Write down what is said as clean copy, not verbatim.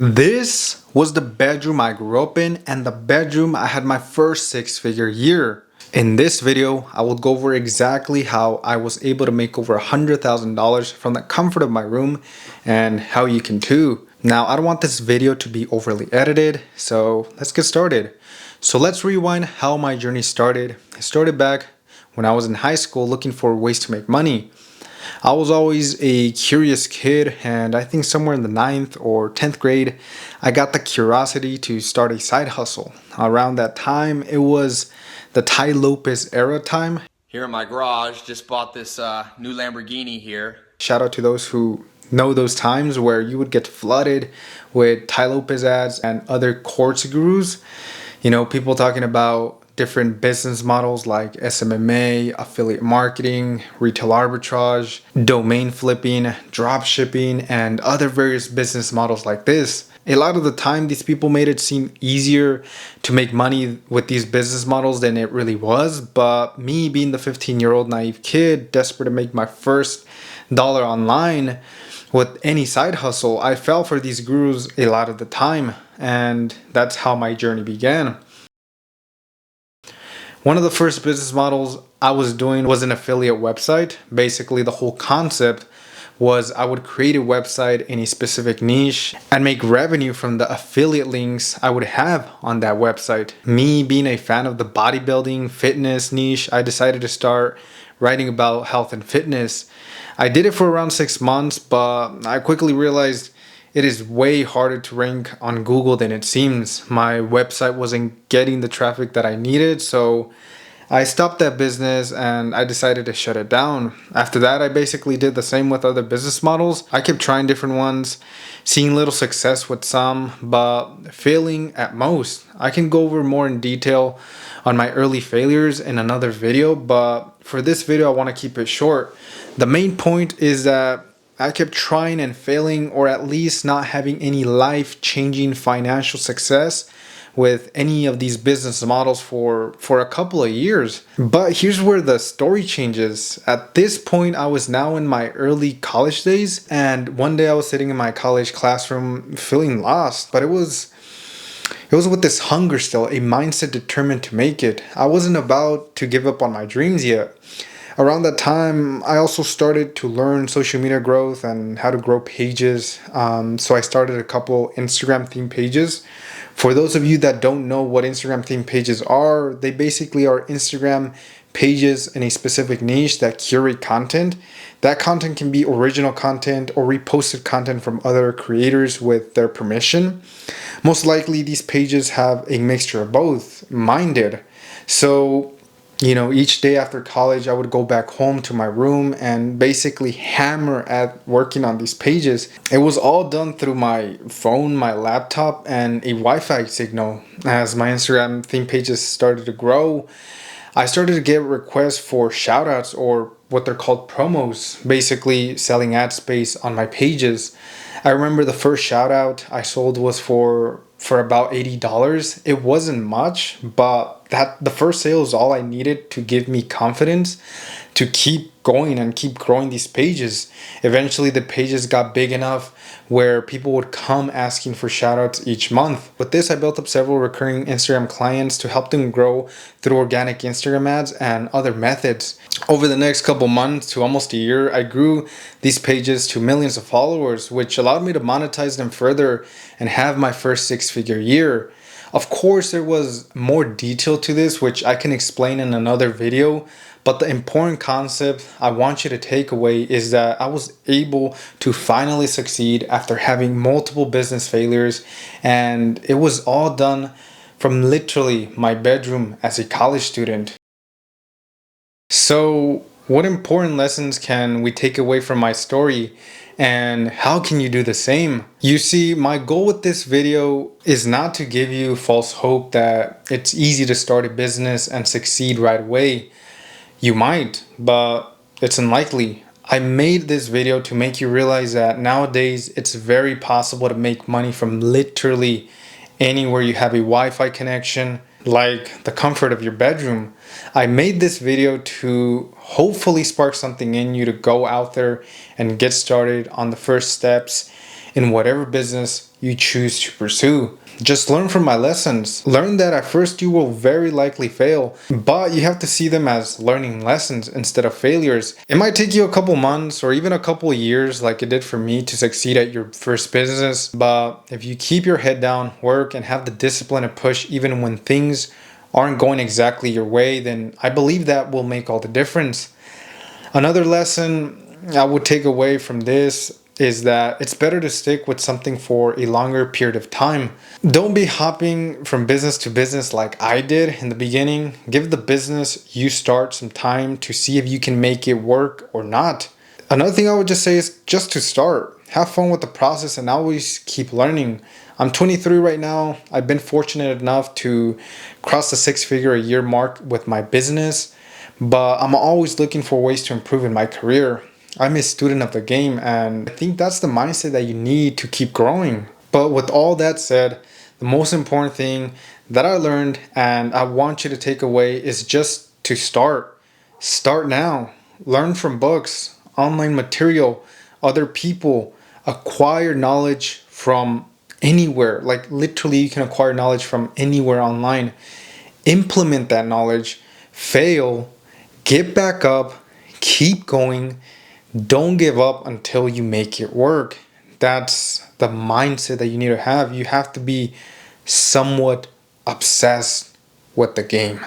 This was the bedroom I grew up in and the bedroom I had my first six-figure year. In this video, I will go over exactly how I was able to make over $100,000 from the comfort of my room and how you can too. Now, I don't want this video to be overly edited, so let's get started. So let's rewind how my journey started. It started back when I was in high school looking for ways to make money. I was always a curious kid, and I think somewhere in the 9th or 10th grade, I got the curiosity to start a side hustle. Around that time, it was the Tai Lopez era time. Here in my garage, just bought this new Lamborghini here. Shout out to those who know those times where you would get flooded with Tai Lopez ads and other course gurus. You know, people talking about different business models like SMMA, affiliate marketing, retail arbitrage, domain flipping, drop shipping, and other various business models like this. A lot of the time, these people made it seem easier to make money with these business models than it really was. But me being the 15-year-old naive kid, desperate to make my first dollar online with any side hustle, I fell for these gurus a lot of the time. And that's how my journey began. One of the first business models I was doing was an affiliate website. Basically, the whole concept was I would create a website in a specific niche and make revenue from the affiliate links I would have on that website. Me being a fan of the bodybuilding fitness niche, I decided to start writing about health and fitness. I did it for around 6 months, but I quickly realized it is way harder to rank on Google than it seems. My website wasn't getting the traffic that I needed, so I stopped that business and I decided to shut it down. After that, I basically did the same with other business models. I kept trying different ones, seeing little success with some, but failing at most. I can go over more in detail on my early failures in another video, but for this video, I want to keep it short. The main point is that I kept trying and failing, or at least not having any life-changing financial success with any of these business models for a couple of years. But here's where the story changes. At this point, I was now in my early college days, and one day I was sitting in my college classroom feeling lost, but it was with this hunger still, a mindset determined to make it. I wasn't about to give up on my dreams yet. Around that time, I also started to learn social media growth and how to grow pages. So I started a couple Instagram theme pages. For those of you that don't know what Instagram theme pages are, they basically are Instagram pages in a specific niche that curate content. That content can be original content or reposted content from other creators with their permission. Most likely, these pages have a mixture of both. Mine did. So each day after college, I would go back home to my room and basically hammer at working on these pages. It was all done through my phone, my laptop, and a Wi-Fi signal. As my Instagram theme pages started to grow, I started to get requests for shoutouts, or what they're called promos, basically selling ad space on my pages. I remember the first shout out I sold was for about $80. It wasn't much, but the first sale is all I needed to give me confidence to keep going and keep growing these pages. Eventually the pages got big enough where people would come asking for shoutouts each month. With this, I built up several recurring Instagram clients to help them grow through organic Instagram ads and other methods. Over the next couple months to almost a year, I grew these pages to millions of followers, which allowed me to monetize them further and have my first six-figure year. Of course, there was more detail to this, which I can explain in another video, but the important concept I want you to take away is that I was able to finally succeed after having multiple business failures, and it was all done from literally my bedroom as a college student. So, what important lessons can we take away from my story, and how can you do the same? You see, my goal with this video is not to give you false hope that it's easy to start a business and succeed right away. You might, but it's unlikely. I made this video to make you realize that nowadays it's very possible to make money from literally anywhere you have a Wi-Fi connection, like the comfort of your bedroom. I made this video to hopefully spark something in you to go out there and get started on the first steps in whatever business you choose to pursue. Just learn from my lessons. Learn that at first you will very likely fail, but you have to see them as learning lessons instead of failures. It might take you a couple months or even a couple years, like it did for me, to succeed at your first business. But if you keep your head down, work, and have the discipline to push even when things aren't going exactly your way, then I believe that will make all the difference. Another lesson I would take away from this is that it's better to stick with something for a longer period of time. Don't be hopping from business to business like I did in the beginning. Give the business you start some time to see if you can make it work or not. Another thing I would just say is just to start. Have fun with the process and always keep learning. I'm 23 right now. I've been fortunate enough to cross the 6-figure a year mark with my business, but I'm always looking for ways to improve in my career. I'm a student of the game, and I think that's the mindset that you need to keep growing. But with all that said, the most important thing that I learned and I want you to take away is just to start. Start now. Learn from books, online material, other people. Acquire knowledge from anywhere. Like literally, you can acquire knowledge from anywhere online. Implement that knowledge. Fail. Get back up. Keep going. Don't give up until you make it work. That's the mindset that you need to have. You have to be somewhat obsessed with the game.